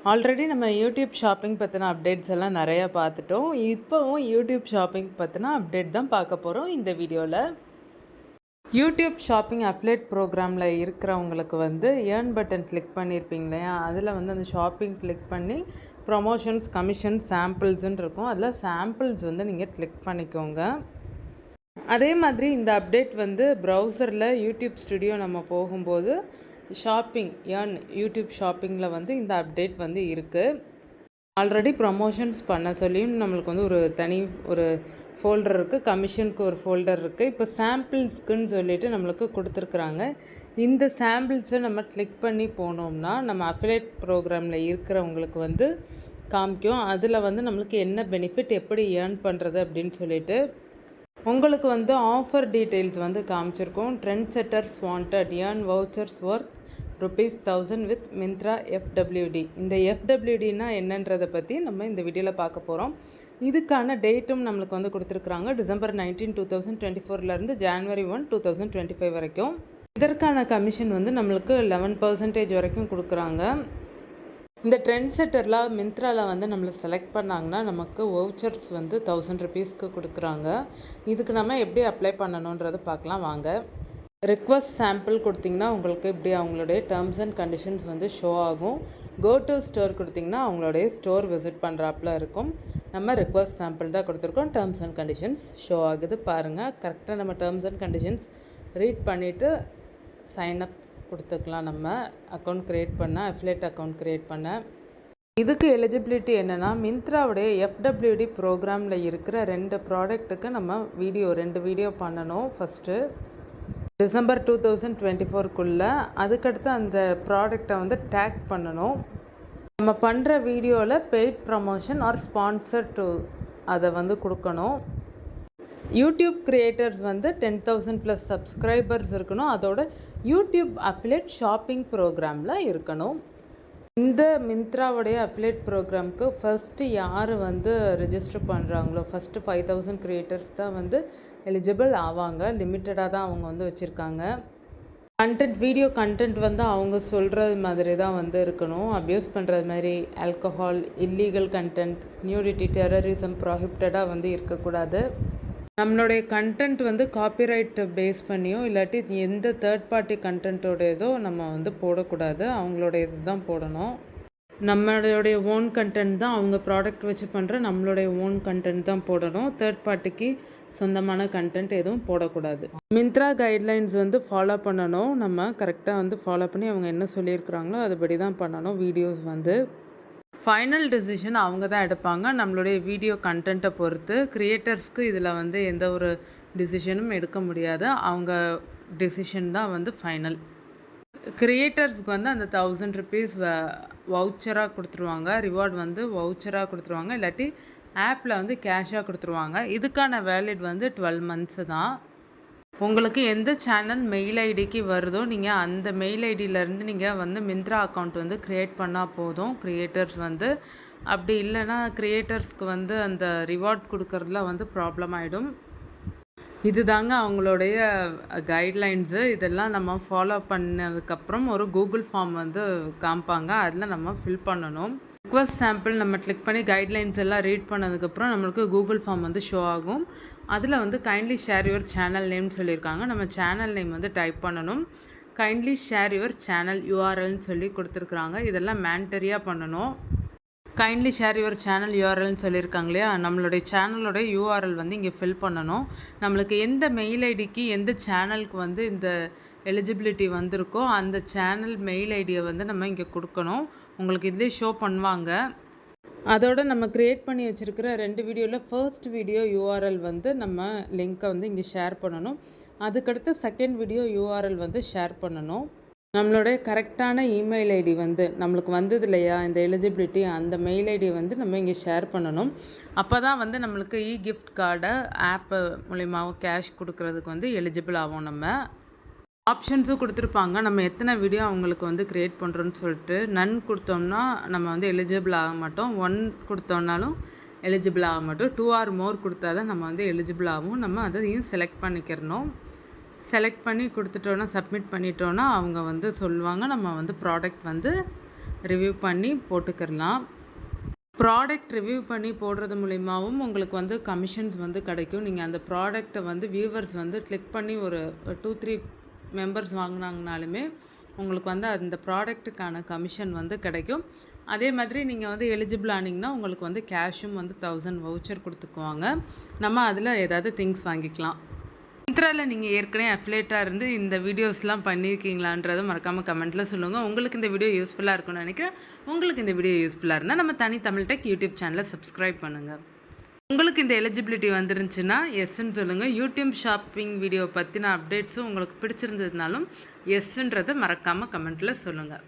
Already நம்ம YouTube shopping பற்றின updates எல்லாம் நிறையா பார்த்துட்டோம். இப்போவும் யூடியூப் ஷாப்பிங் பற்றின அப்டேட் தான் பார்க்க போகிறோம் இந்த வீடியோவில். யூடியூப் ஷாப்பிங் அஃபிலேட் ப்ரோக்ராமில் இருக்கிறவங்களுக்கு வந்து ஏர்ன் பட்டன் கிளிக் பண்ணியிருப்பீங்க இல்லையா, அதில் வந்து அந்த ஷாப்பிங் கிளிக் பண்ணி ப்ரொமோஷன்ஸ், கமிஷன், சாம்பிள்ஸ்ன்னு இருக்கும். அதில் சாம்பிள்ஸ் வந்து நீங்கள் கிளிக் பண்ணிக்கோங்க. அதே மாதிரி இந்த அப்டேட் வந்து ப்ரௌசரில் யூடியூப் ஸ்டுடியோ நம்ம போகும்போது ஷாப்பிங் யூடியூப் ஷாப்பிங்கில் வந்து இந்த அப்டேட் வந்து இருக்குது. ஆல்ரெடி ப்ரமோஷன்ஸ் பண்ண சொல்லியும் நம்மளுக்கு வந்து ஒரு ஃபோல்டர் இருக்குது, கமிஷனுக்கு ஒரு ஃபோல்டர் இருக்குது. இப்போ சாம்பிள்ஸ்க்குன்னு சொல்லிட்டு நம்மளுக்கு கொடுத்துருக்குறாங்க. இந்த சாம்பிள்ஸை நம்ம கிளிக் பண்ணி போனோம்னா நம்ம அஃபிலேட் ப்ரோக்ராமில் இருக்கிறவங்களுக்கு வந்து காமிக்கும். அதில் வந்து நம்மளுக்கு என்ன பெனிஃபிட், எப்படி ஏர்ன் பண்ணுறது அப்படின்னு சொல்லிட்டு உங்களுக்கு வந்து ஆஃபர் டீட்டெயில்ஸ் வந்து காமிச்சிருக்கோம். Trend setters wanted earn vouchers worth ₹1000 with Myntra FWD. இந்த FWDனா என்னன்றதை பற்றி நம்ம இந்த வீடியோவில் பார்க்க போகிறோம். இதுக்கான டேட்டும் நம்மளுக்கு வந்து கொடுத்துருக்குறாங்க. December 19, 2024 January 1, 2025 வரைக்கும். இதற்கான கமிஷன் வந்து நம்மளுக்கு 11% வரைக்கும் கொடுக்குறாங்க. இந்த ட்ரெண்ட் செட்டரில் மிந்த்ராவில் வந்து நம்மளை செலக்ட் பண்ணாங்கன்னா நமக்கு வவுச்சர்ஸ் வந்து ₹1000 கொடுக்குறாங்க. இதுக்கு நம்ம எப்படி அப்ளை பண்ணணுன்றதை பார்க்கலாம் வாங்க. ரிக்வஸ்ட் சாம்பிள் கொடுத்திங்கன்னா உங்களுக்கு இப்படி அவங்களுடைய டேர்ம்ஸ் அண்ட் கண்டிஷன்ஸ் வந்து ஷோ ஆகும். கோ டு ஸ்டோர் கொடுத்திங்கன்னா அவங்களுடைய ஸ்டோர் விசிட் பண்ணுறாப்புல இருக்கும். நம்ம ரிக்வஸ்ட் சாம்பிள் தான் கொடுத்துருக்கோம். டேர்ம்ஸ் அண்ட் கண்டிஷன்ஸ் ஷோ ஆகுது பாருங்கள். கரெக்டாக நம்ம டேர்ம்ஸ் அண்ட் கண்டிஷன்ஸ் ரீட் பண்ணிவிட்டு சைன் அப் கொடுத்துக்கலாம். நம்ம அக்கௌண்ட் க்ரியேட் பண்ண, அஃபிலேட் அக்கௌண்ட் க்ரியேட் பண்ண. இதுக்கு எலிஜிபிலிட்டி என்னென்னா, மிந்த்ராவுடைய FWD ப்ரோக்ராமில் இருக்கிற 2 ப்ராடக்ட்டுக்கு நம்ம ரெண்டு வீடியோ பண்ணணும். ஃபஸ்ட்டு December 2024 அதுக்கடுத்து அந்த ப்ராடக்டை வந்து டேக் பண்ணணும். நம்ம பண்ணுற வீடியோவில் paid promotion or sponsored அதை வந்து கொடுக்கணும். யூடியூப் கிரியேட்டர்ஸ் வந்து 10,000+ சப்ஸ்கிரைபர்ஸ் இருக்கணும். அதோட யூடியூப் அஃபிலேட் ஷாப்பிங் ப்ரோக்ராமில் இருக்கணும். இந்த மிந்த்ராவுடைய அஃபிலேட் ப்ரோக்ராமுக்கு ஃபஸ்ட்டு யார் வந்து ரிஜிஸ்டர் பண்ணுறாங்களோ, ஃபஸ்ட்டு 5,000 கிரியேட்டர்ஸ் தான் வந்து எலிஜிபிள் ஆவாங்க. லிமிட்டடாக தான் அவங்க வந்து வச்சுருக்காங்க. வீடியோ கண்டென்ட் வந்து அவங்க சொல்கிறது மாதிரி தான் வந்து இருக்கணும். அப்யூஸ் பண்ணுறது மாதிரி, alcohol, illegal content, nudity, terrorism ப்ராஹிபிட்டடாக வந்து இருக்கக்கூடாது. நம்மளுடைய கண்டென்ட் வந்து காப்பிரைட் பேஸ் பண்ணியோ இல்லாட்டி எந்த தேர்ட் பார்ட்டி கண்டென்ட்டோடையதோ நம்ம வந்து போடக்கூடாது. அவங்களுடைய இது தான் போடணும். நம்மளுடைய ஓன் கண்டென்ட் தான், அவங்க ப்ராடக்ட் வச்சு பண்ணுற நம்மளுடைய ஓன் கண்டென்ட் தான் போடணும். தேர்ட் பார்ட்டிக்கு சொந்தமான கண்டென்ட் எதுவும் போடக்கூடாது. மிந்த்ரா கைட்லைன்ஸ் வந்து ஃபாலோ பண்ணணும். நம்ம கரெக்டாக வந்து ஃபாலோ பண்ணி அவங்க என்ன சொல்லியிருக்கிறாங்களோ அதுபடி தான் பண்ணணும். வீடியோஸ் வந்து ஃபைனல் டெசிஷன் அவங்க தான் எடுப்பாங்க. நம்மளுடைய வீடியோ கண்டென்ட்டை பொறுத்து கிரியேட்டர்ஸ்க்கு இதில் வந்து எந்த ஒரு டிசிஷனும் எடுக்க முடியாது. அவங்க டெசிஷன் தான் வந்து ஃபைனல். கிரியேட்டர்ஸ்க்கு வந்து அந்த ₹1000 வவுச்சராக கொடுத்துருவாங்க. ரிவார்டு வந்து வவுச்சராக கொடுத்துருவாங்க. இல்லாட்டி ஆப்பில் வந்து கேஷாக கொடுத்துருவாங்க. இதுக்கான வேலிட் வந்து 12 months தான். உங்களுக்கு எந்த சேனல் மெயில் ஐடிக்கு வருதோ நீங்கள் அந்த மெயில் ஐடியிலேருந்து நீங்கள் வந்து மிந்த்ரா அக்கௌண்ட் வந்து க்ரியேட் பண்ணால் போதும். கிரியேட்டர்ஸ் வந்து அப்படி இல்லைன்னா கிரியேட்டர்ஸ்க்கு வந்து அந்த ரிவார்ட் கொடுக்கறதுல வந்து ப்ராப்ளம் ஆகிடும். இது தாங்க அவங்களுடைய கைட்லைன்ஸு. இதெல்லாம் நம்ம ஃபாலோ பண்ணதுக்கப்புறம் ஒரு கூகுள் ஃபார்ம் வந்து காமிப்பாங்க. அதில் நம்ம ஃபில் பண்ணணும். ரிக்வஸ்ட் சாம்பிள் நம்ம கிளிக் பண்ணி கைட்லைன்ஸ் எல்லாம் ரீட் பண்ணதுக்கப்புறம் நம்மளுக்கு கூகுள் ஃபார்ம் வந்து ஷோ ஆகும். அதில் வந்து கைண்ட்லி ஷேர் யுவர் சேனல் நேம்னு சொல்லியிருக்காங்க. நம்ம சேனல் நேம் வந்து டைப் பண்ணணும். கைண்ட்லி ஷேர் யுவர் சேனல் URLன்னு சொல்லி கொடுத்துருக்குறாங்க. இதெல்லாம் மேண்டரியாக பண்ணணும். கைண்ட்லி ஷேர் யுவர் சேனல் URLன்னு சொல்லியிருக்காங்க இல்லையா, நம்மளுடைய சேனலோட URL வந்து இங்கே ஃபில் பண்ணணும். நம்மளுக்கு எந்த மெயில் ஐடிக்கு எந்த சேனலுக்கு வந்து இந்த எலிஜிபிலிட்டி வந்திருக்கோ அந்த சேனல் மெயில் ஐடியை வந்து நம்ம இங்கே கொடுக்கணும். உங்களுக்கு இதிலே ஷோ பண்ணுவாங்க. அதோடு நம்ம க்ரியேட் பண்ணி வச்சுருக்கிற 2 வீடியோவில் ஃபர்ஸ்ட் வீடியோ URL வந்து நம்ம லிங்க்கை வந்து இங்கே ஷேர் பண்ணணும். அதுக்கடுத்து செகண்ட் வீடியோ URL வந்து ஷேர் பண்ணணும். நம்மளுடைய கரெக்டான இமெயில் ஐடி வந்து நம்மளுக்கு வந்தது இல்லையா இந்த எலிஜிபிலிட்டி, அந்த மெயில் ஐடியை வந்து நம்ம இங்கே ஷேர் பண்ணணும். அப்போ தான் வந்து நம்மளுக்கு கிஃப்ட் கார்டை ஆப்பு மூலிமாவும் கேஷ் கொடுக்கறதுக்கு வந்து எலிஜிபிள் ஆகும். நம்ம ஆப்ஷன்ஸும் கொடுத்துருப்பாங்க. நம்ம எத்தனை வீடியோ அவங்களுக்கு வந்து க்ரியேட் பண்ணுறோன்னு சொல்லிட்டு. நன் கொடுத்தோம்னா நம்ம வந்து எலிஜிபிள் ஆக மாட்டோம். 1 கொடுத்தோம்னாலும் எலிஜிபிள் ஆக மாட்டோம். 2 or more கொடுத்தா தான் நம்ம வந்து எலிஜிபிள் ஆகும். நம்ம அதையும் செலக்ட் பண்ணிக்கிறணும். செலக்ட் பண்ணி கொடுத்துட்டோன்னா, சப்மிட் பண்ணிட்டோன்னா அவங்க வந்து சொல்லுவாங்க நம்ம வந்து ப்ராடக்ட் வந்து ரிவ்யூ பண்ணி போட்டுக்கிறலாம். ப்ராடக்ட் ரிவ்யூ பண்ணி போடுறது மூலிமாவும் உங்களுக்கு வந்து கமிஷன்ஸ் வந்து கிடைக்கும். நீங்கள் அந்த ப்ராடக்ட்டை வந்து வியூவர்ஸ் வந்து கிளிக் பண்ணி ஒரு 2-3 மெம்பர்ஸ் வாங்கினாங்கனாலுமே உங்களுக்கு வந்து அந்த ப்ராடக்ட்டுக்கான கமிஷன் வந்து கிடைக்கும். அதே மாதிரி நீங்கள் வந்து எலிஜிபிள் ஆனீங்கன்னா உங்களுக்கு வந்து கேஷும் வந்து 1000 வவுச்சர் கொடுத்துக்குவாங்க. நம்ம அதில் ஏதாவது திங்ஸ் வாங்கிக்கலாம். மிந்த்ராவில் நீங்கள் ஏற்கனவே அஃபிலேட்டாக இருந்து இந்த வீடியோஸ்லாம் பண்ணியிருக்கீங்களான்றதை மறக்காமல் கமெண்ட்டில் சொல்லுங்கள். உங்களுக்கு இந்த வீடியோ யூஸ்ஃபுல்லாக இருக்கும்னு நினைக்கிறேன். உங்களுக்கு இந்த வீடியோ யூஸ்ஃபுல்லாக இருந்தால் நம்ம தனி தமிழ் டெக் யூடியூப் சேனலை சப்ஸ்கிரைப் பண்ணுங்கள். உங்களுக்கு இந்த எலிஜிபிலிட்டி வந்துருந்துச்சுன்னா எஸ்ன்னு சொல்லுங்கள். யூடியூப் ஷாப்பிங் வீடியோ பற்றின அப்டேட்ஸும் உங்களுக்கு பிடிச்சிருந்ததுனாலும் எஸ்ன்றதை மறக்காமல் கமெண்ட்டில் சொல்லுங்கள்.